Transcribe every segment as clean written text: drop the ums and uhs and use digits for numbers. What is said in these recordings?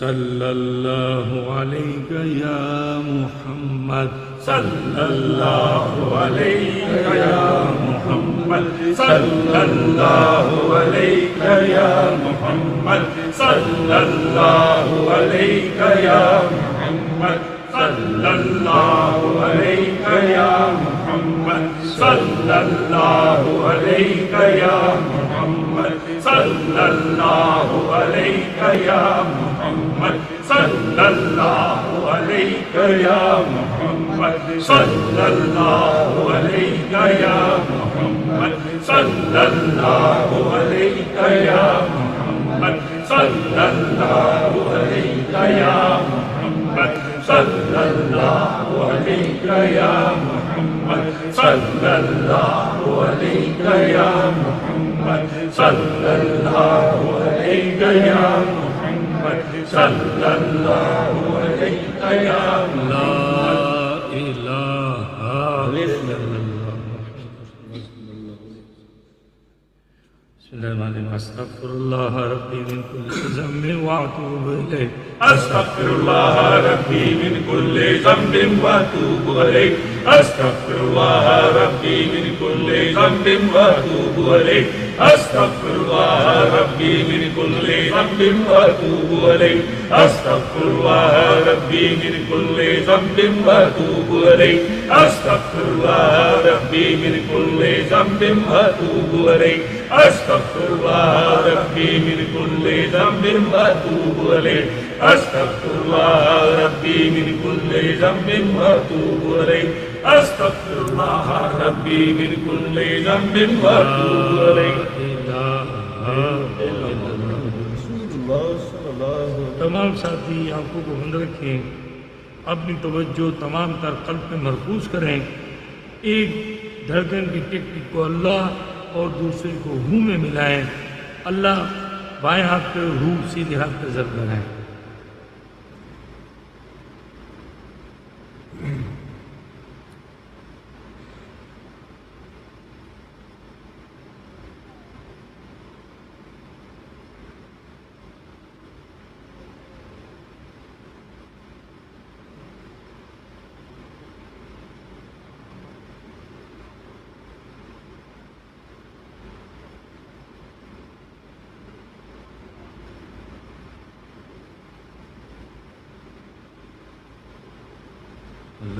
صلى الله عليك يا محمد صلى الله عليك يا محمد صلى الله عليك يا محمد صلى الله عليك يا محمد صلى الله عليك يا محمد صلی اللہ علیہ یا محمد صلی اللہ علیہ یا محمد صلی اللہ علیہ یا محمد صلی اللہ علیہ یا محمد صلی اللہ علیہ یا محمد صلی اللہ علیہ یا محمد صلی اللہ علیہ یا محمد صلی اللہ علیہ یا محمد صلی اللہ علیہ یا محمد صلی اللہ علیہ یا لا الہ الا اللہ. بسم اللہ الرحمن الرحیم. استغفر اللہ ربی من کل ذنب واتوب الیہ. استغفر اللہ ربی من کل ذنب واتوب الیہ. استغفر اللہ ربی من کل ذنب واتوب الیہ. استغفر اللہ ربی من کل ذنب واتوب الیہ. استغفر اللہ ربی من کل ذنب واتوب الیہ. استغفر اللہ ربی من کل ذنب واتوب الیہ. استغفر اللہ ربی من کل ذنب واتوب الیہ. استغفر اللہ ربی من کل ذنب واتوب الیہ. استغفر اللہ ربی من کل ذنب واتوب الیہ. تمام ساتھی آنکھوں کو بند رکھیں، اپنی توجہ تمام تر قلب پہ مرکوز کریں. ایک دھڑکن کی ٹک ٹک کو اللہ اور دوسرے کو ہوں میں ملائیں. اللہ بائیں ہاتھ پہ روح سیدھے ہاتھ پہ ضرب لگائیں.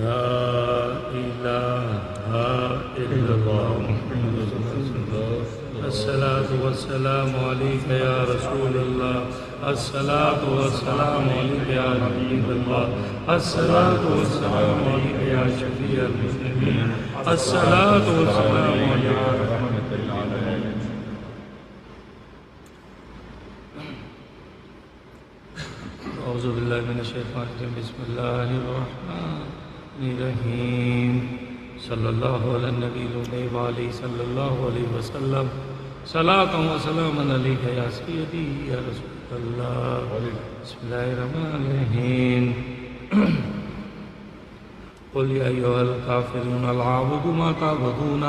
لا الہ الا اللہ محمد رسول اللہ. الصلاة والسلام علیک یا رسول اللہ. الصلاة والسلام علیک یا حبیب اللہ. الصلاة والسلام علیک یا شفیع المذنبین. الصلاة والسلام علیک یا رحمت للعالمین. اعوذ باللہ من الشیطان الرجیم. بسم اللہ الرحمن الرحیم. صلی اللہ علی النبی الامی صلی اللہ علیہ وسلم. صلاۃ و سلام علیک یا سیدی یا رسول اللہ. بسم اللہ الرحمن الرحیم. قل یا ایھا الکافرون لا اعبد ما تعبدون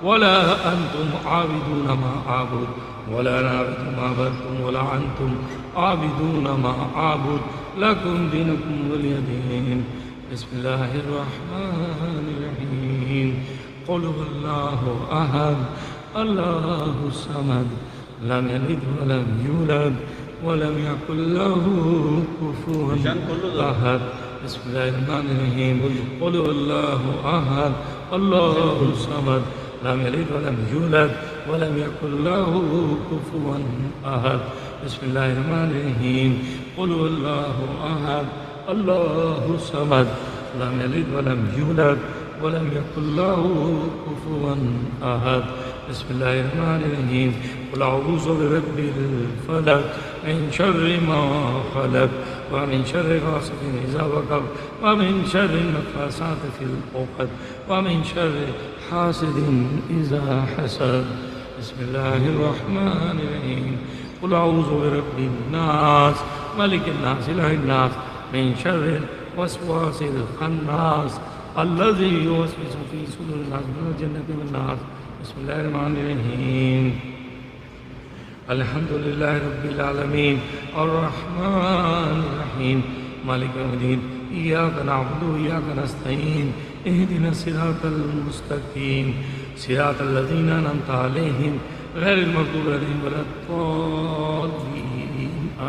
ولا انتم عابدون ما اعبد ولا انا اعبد ما عبدتم ولا انتم عابدون ما اعبد لكم دينكم ولي دين. بسم الله الرحمن الرحيم. قل هو الله أحد الله الصمد لم يلد ولم يولد ولم يكن له كفوا أحد. بسم الله الرحمن الرحيم. قل هو الله أحد الله الصمد لم يلد ولم يولد ولم يكن له كفوا أحد. بسم الله الرحمن الرحيم. قل هو الله أحد الله الصمد لم يلد ولم يولد ولم يكن له كفوا أحد. بسم الله الرحمن الرحيم. قل أعوذ برب الفلق من شر ما خلق ومن شر غاسق إذا وقب ومن شر النفاثات في العقد ومن شر حاسد إذا حسد. بسم الله الرحمن الرحيم. قل أعوذ برب الناس ملك الناس إله الناس من شر الوسواس الخناس الذي يوسوس في صدور الناس من الجنة والناس. بسم الله الرحمن الرحيم. الحمد لله رب العالمين الرحمن الرحيم مالك يوم الدين. إياك نعبد وإياك نستعين اهدنا الصراط المستقيم صراط الذين أنعمت عليهم غير المغضوب عليهم ولا الضالين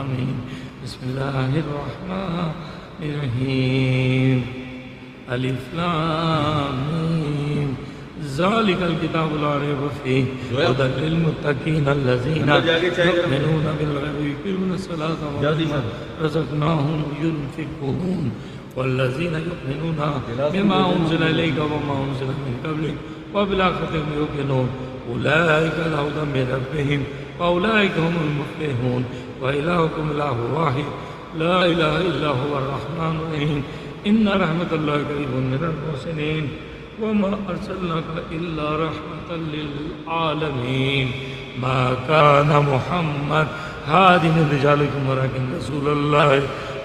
آمين. بسم الله الرحمن الرحيم. الف لام میم ذالک الکتاب لا ریب فیہ ھدی للمتقین الذین یؤمنون بالغیب ویقیمون الصلاۃ ومما رزقناہم ينفقون والذین یؤمنون بما انزل الیک وما انزل من قبلک وبالآخرۃ هم یوقنون اولئک علی ھدی من ربہم واولئک هم المفلحون وإلہکم الہ واحد لا الہ الا هو الرحمن الرحیم ان رحمت اللہ قریب من المحسنین وما ارسلناک الا رحمۃ للعالمین ما کان محمد ہادی من رجالکم ولکن رسول اللہ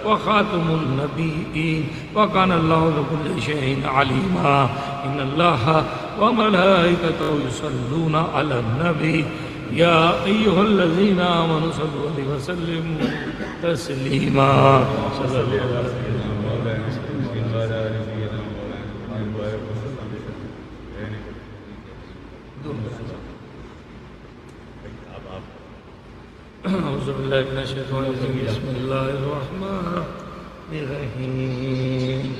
وخاتم النبیین وکان اللہ بکل شیء علیما ان اللہ وملائکتہ یصلون علی النبی یا ایہا الذین آمنوا صلوا علیہ وسلموا تسلیما صلی اللہ علیہ وسلم. اعوذ باللہ من الشیطان الرجیم بسم اللہ الرحمن الرحیم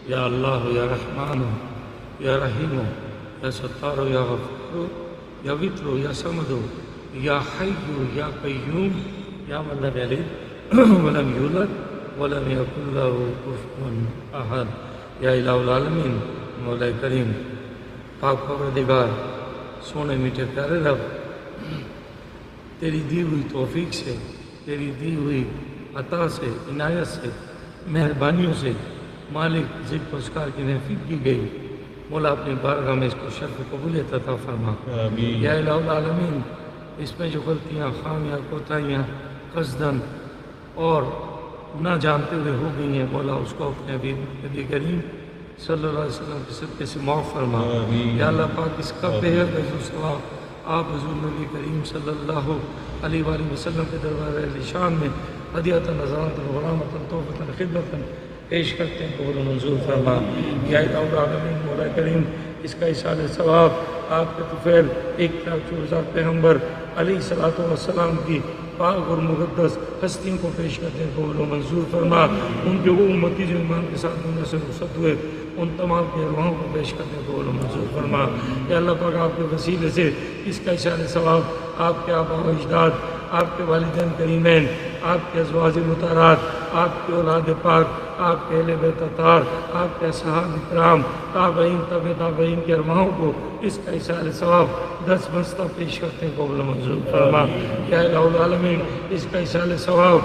یا اللہ یا رحمان یا رحیم یا ستار یا غفور یا وتر یا صمد یا حی یا قیوم یا من لم یلد ولم یولد ولم یکن له کفوا احد یا الہ العالمین مولا کریم پاک پروردگار سونے میٹھے پیارے رب تیری دی ہوئی توفیق سے تیری دی ہوئی عطا سے عنایت سے مہربانیوں سے مالک ذکر پسکار کی محفوظ کی گئی مولا اپنی بارگاہ میں اس کو شرف قبولیت عطا فرما یا الہ العالمین اس میں جو غلطیاں خامیاں کوتاہیاں قصداً اور نہ جانتے ہوئے ہو گئی ہیں مولا اس کو اپنے نبی کریم صلی اللہ علیہ وسلم کے صدقے سے معاف فرما یا اللہ پاک اس کا بے حد اجر و ثواب آپ حضور نبی کریم صلی اللہ علیہ وآلہ وسلم کے دربار شان میں ہدیۃ نذرات غرامۃ تحفۃ خدمت پیش کرتے ہیں قبول و منظور فرما یا الہ العالمین مولا کریم اس کا ایصال ثواب آپ کے طفیل 1,04,000 پیغمبر علیہ الصلوۃ والسلام کی پاک اور مقدس ہستیوں کو پیش کرتے ہیں قبول و منظور فرما ان کے وہ امتی جو ایمان کے ساتھ دنیا سے رخصت ہوئے ان تمام کے ارواحوں کو پیش کرنے کو قبول و منظور فرما یا اللہ پاک آپ کے وسیلے سے اس کا اشار ثواب آپ کے آبا و اجداد آپ کے والدین کریمین آپ کے ازواج مطہرات آپ کے اولاد پاک آپ کے اہل بیت اطہار آپ کے اصحاب اکرام تابعین طب تابعین کے ارواحوں کو اس کا اشار ثواب 10 بستہ پیش کرتے ہیں قبول و منظور فرما یا الہ العالمین اس کا اشار ثواب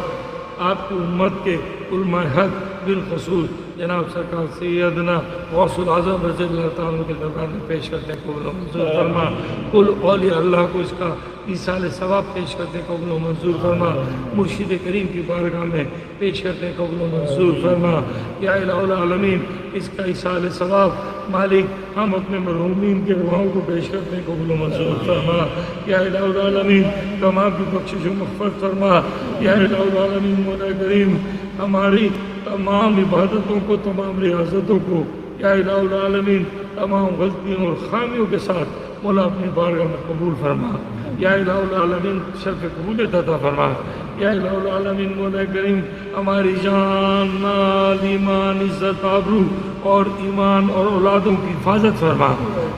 آپ کی امت کے علماء حق بالخصوص جناب سرکار سیدنا غوث العظم رضی اللہ تعالیٰ کے دربار میں پیش کرتے ہیں قبول و منظور فرما کل اولیاء اللہ کو اس کا ایصال ثواب پیش کرتے ہیں قبول و منظور فرما مرشد کریم کی بارگاہ میں پیش کرتے ہیں قبول و منظور فرما یا الہ العالمین اس کا ایصال ثواب مالک ہم اپنے مرحومین کے ارواحوں کو پیش کرتے ہیں قبول و منظور فرما یا الہ العالمین تمام کی بخشش و مغفرت فرما یا الہ العالمین مولا کریم ہماری تمام عبادتوں کو تمام ریاضتوں کو یا الہ العالمین تمام غلطیوں اور خامیوں کے ساتھ مولا اپنی بارگاہ میں قبول فرما یا الہ العالمین شرف قبولیت عطا فرما یا الہ العالمین مولا کریم ہماری جان مال ایمان عزت آبرو اور ایمان اور اولادوں کی حفاظت فرما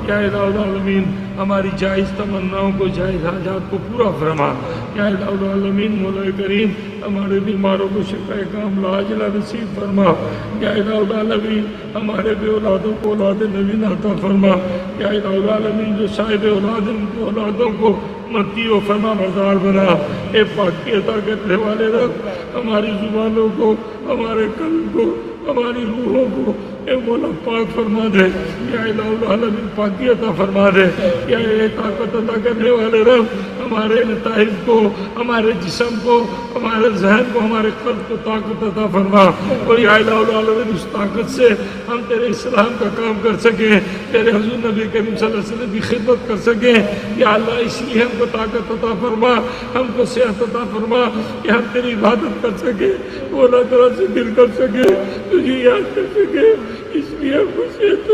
یا الہ العالمین ہماری جائز تمناؤں کو جائز حاجات کو پورا فرما یا الہ العالمین مولا کریم ہمارے بیماروں کو شفائے کاملہ عاجلہ نصیب فرما یا الہ العالمین ہمارے بے اولادوں کو اولاد نبی عطا فرما یا الہ العالمین جو صاحب اولاد ان کے اولادوں کو متی و فرما بردار بنا اے پاکی عطا کرنے والے رب ہماری زبانوں کو ہمارے قلب کو ہماری روحوں کو اے مولا پاک فرما دے یا الہ العالمین پاکی عطا فرما دے یا اے طاقت عطا کرنے والے رب ہمارے نتائج کو ہمارے جسم کو ہمارے ذہن کو ہمارے قلب کو طاقت عطا فرما اور یا الہ العالمین اس طاقت سے ہم تیرے اسلام کا کام کر سکیں تیرے حضور نبی کریم صلی اللہ علیہ وسلم کی خدمت کر سکیں یا اللہ اس لیے ہم کو طاقت عطا فرما ہم کو صحت عطا فرما کہ ہم تیری عبادت کر سکیں وہ اللہ تعالیٰ سے دل کر سکیں تجھے یاد کر سکیں اس لیے ہم کو صحت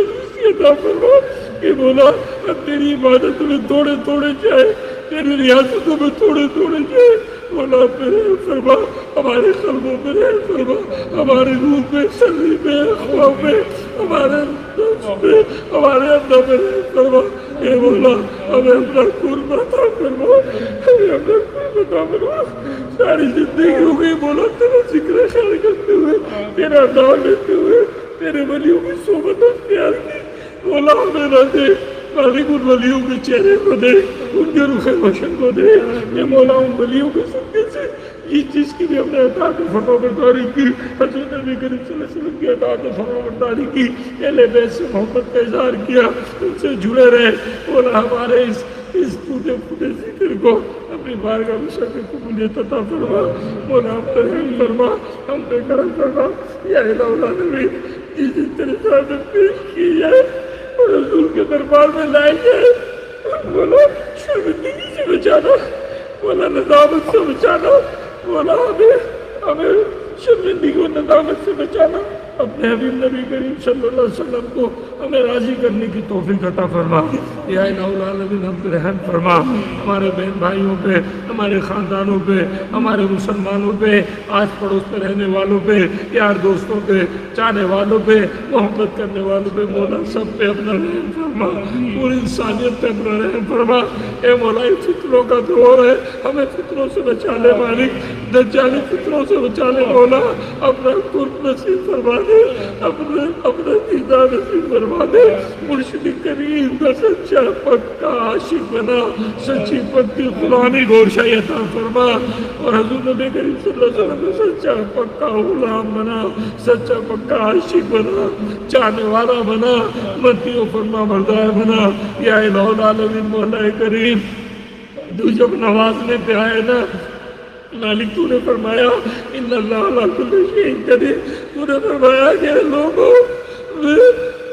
عطا فرما کہ بولا ہم تیری عبادت میں توڑے جائے تیری ریاستوں میں توڑے جائے مولا پہ رحم فرما، ہمارے قلبوں پہ رحم فرما، ہمارے روح پہ، سری پہ، خواہ پہ، ہمارے نفس پہ، ہمارے اندر پہ رحم فرما۔ اے مولا ہمیں اپنا قرب عطا فرما، ہمیں اپنا قرب عطا فرما۔ ساری زندگی ہو گئی مولا تیرا ذکر خیر کرتے ہوئے، تیرا نام لیتے ہوئے، تیرے ولیوں کی صحبت اختیار کی۔ مولا ہمیں نہ دے، مالک ان ولیوں کے چہرے کو دے، ان کے رخ روشن کو دے۔ اے مولا ان ولیوں کے صدقے سے جس چیز کی بھی ہم نے اطاعت فرما برداری کی، حضرت نبی کریم صلی اللہ علیہ وسلم کی اطاعت فرما برداری کی، اہل بیت سے محبت کا اظہار کیا، ان سے جڑے رہے۔ مولا ہمارے اس ٹوٹے پھوٹے ذکر کو اپنی بارگاہ میں شکر قبولیت عطا فرما۔ مولا ہم پہ رحم فرما، ہم پہ کرم فرما۔ یا الہ العالمین، جس دن تیرے سامنے پیش کی جائے اور رسول کے دربار میں لائے جائے، مولا شرمندگی سے بچانا، مولا ندامت سے بچانا، مولا ہمیں شرمندگی و ندامت سے بچانا۔ اپنے حبیب نبی کریم صلی اللہ علیہ وسلم کو ہمیں راضی کرنے کی توفیق عطا فرما۔ یا الہ العالمین ہم پہ رحم فرما، ہمارے بہن بھائیوں پہ، ہمارے خاندانوں پہ، ہمارے مسلمانوں پہ، آس پڑوس پہ رہنے والوں پہ، یار دوستوں پہ، چاہنے والوں پہ، محبت کرنے والوں پہ، مولا سب پہ اپنا رحم فرما، پوری انسانیت پہ اپنا رحم فرما۔ اے مولا یہ فتنوں کا دور ہے، ہمیں فتنوں سے بچا لے مالک، دجالی فتنوں سے بچا لے مولا، اپنا قرب نصیب فرما دے، اپنا دیدار نصیب فرما دے۔ مرشد کریم کا سچا پکا عاشق بنا، سچی پکی غلامی گورشائی عطا فرما، اور حضور نبی کریم صلی اللہ علیہ وسلم کا سچا پکا غلام بنا، سچا پکا عاشق بنا، چاہنے والا بنا، مدی و فرما بردار بنا۔ یا الہ العالمین مولا کریم، تو جب نوازنے پہ آئے نا مالک، تو نے فرمایا ان اللہ علی کل شیء قدیر، تو نے فرمایا کہ لوگوں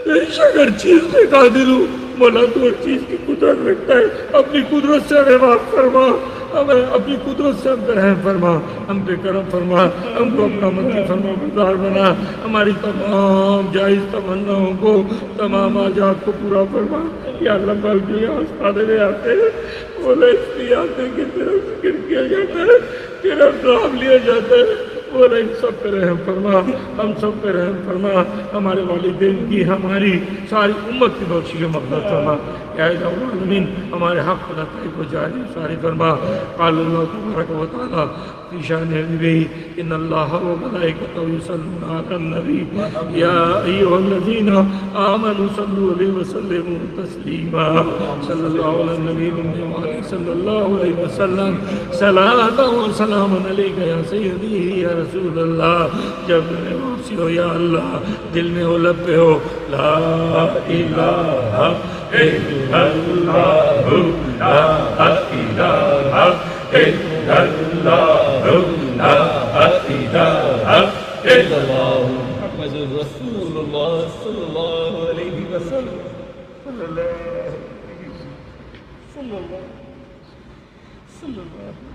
بے شک ہر چیز پہ قادر ہوں۔ مولا تو ہر چیز کی قدرت رکھتا ہے، اپنی قدرت سے ہمیں معاف فرما، ہمیں اپنی قدرت سے ہم پہ رحم فرما، ہم پہ کرم فرما، ہم کو اپنا منظر فرما بردار بنا، ہماری تمام جائز تمناؤں کو، تمام حاجات کو پورا فرما۔ یا اللہ بلکہ آسانے آتے ہیں، مولا اس لیے آتے ہیں کہ تیرا ذکر کیا جاتا ہے، تیرا نام لیا جاتا ہے۔ مولا ان سب پہ رحم فرما، ہم سب پہ رحم فرما، ہمارے والدین کی، ہماری ساری امت کی بخشش و مغفرت فرما۔ یا الہ العالمین ہمارے حق لطائف کو جاری ساری فرما۔ قال اللہ تبارک و تعالیٰ فی شان نبی ان اللہ و ملائکتہ یصلون علی النبی یا ایھا الذین آمنوا صلوا علیہ وسلموا تسلیما۔ صلی اللہ علی النبی صلی اللہ علیہ وسلم، صلاۃ و سلام علیک یا سیدی یا رسول اللہ۔ جب میں واپسی ہو یا اللہ، دل میں ہو لب پہ ہو لا الہ الا اللہ، لا الہ الا اللہ، لا الہ الا اللہ، محمد رسول اللہ صلی اللہ علیہ وسلم، صلی اللہ علیہ وسلم، صلی اللہ